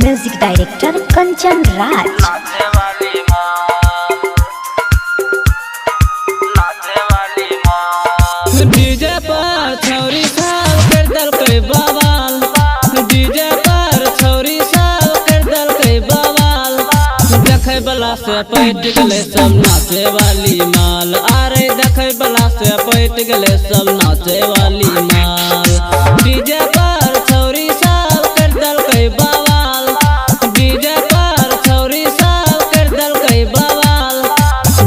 Music director Kanchan Raj. DJ पर छौरी सब कर दलकै बवाल, डीजे पर छौरी सब कर दलकै बवाल। देखै बला से पैट गेलै सब नाचे वाली माल, अरे देखै बला से पैट गेलै सब नाचे वाली माल। डीजे पर छौरी सब कर दलकै बवाल, डीजे पर छौरी सब कर दलकै बवाल।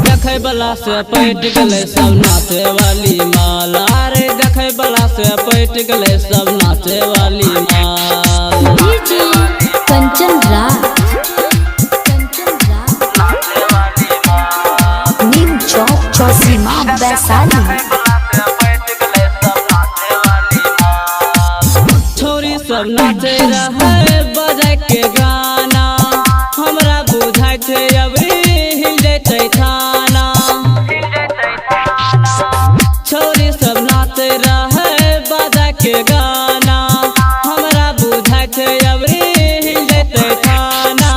देखै बला से पैट गेलै सब नाचे वाली माल, अरे देखै बला से पैट गेलै सब नाचे वाली माल। डीजे कंचन राज, नीम चौक चौसीमा वैशाली। छोरी सब नाचे रहे बजाय के गाना, हमरा बुझाय छै अबरी हिल जैतै थाना। छोरी सब नाचे रहे बजाय के गाना, हमरा बुझाय छै अबरी हिल जैतै थाना।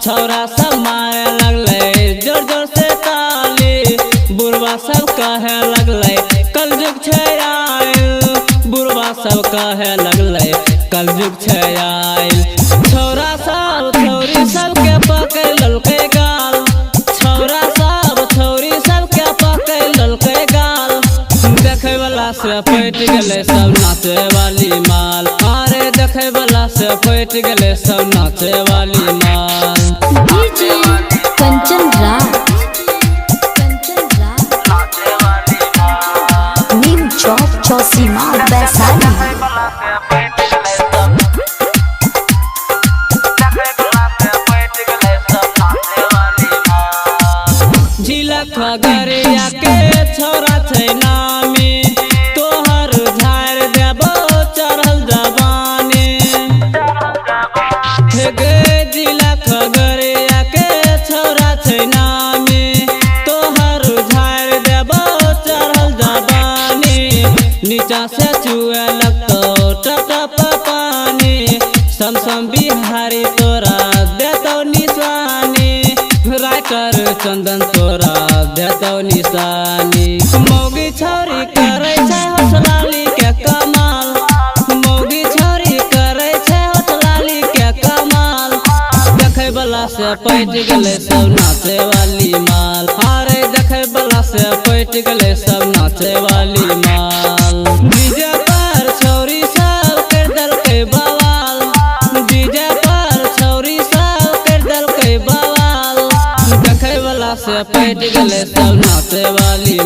छौरा सब मारे लगलै जोर जोर से ताली, बुढ़वा सब कहे लगलै कलयुग छै आइल, बुढ़वा सब कहे लगलै कलयुग छै आइल। छौरा सब छौरी सबके पकड़ ललकै गाल, छौरा सब छौरी सबके पकड़ ललकै गाल। देखै वाला से पैट गेलै सब नाचे वाली माल, अरे देखै वाला से पैट गेलै सब नाचे वाली माल। डीजे कंचन राज, नीम चौक चौसीमा वैशाली। जिला खगड़िया के छौरा छै नामी, तोहर झाड़ देबो चढ़ल जवानी। गे जिला खगड़िया के छौरा छै नामी, तोहर झाड़ देबो चढ़ल जवानी। नीचा से चुए लगतो टप टप पानी, समसम बिहारी तोरा देतौ निशानी। राइटर चंदन तोरा देतौ निशानी। मौगी छौरी करे छै होठलाली के कमाल, मौगी छौरी करे छै होठलाली के कमाल। देखै बला से पैट गेलै सब नाचे वाली माल, अरे देखै बला से पैट गेलै सब नाचे वाली माल। डीजे पर छौरी सब कर दलकै बवाल, डीजे पर छौरी सब कर दलकै बवाल। देखै वाला से पैट गेलै सब नाचे वाली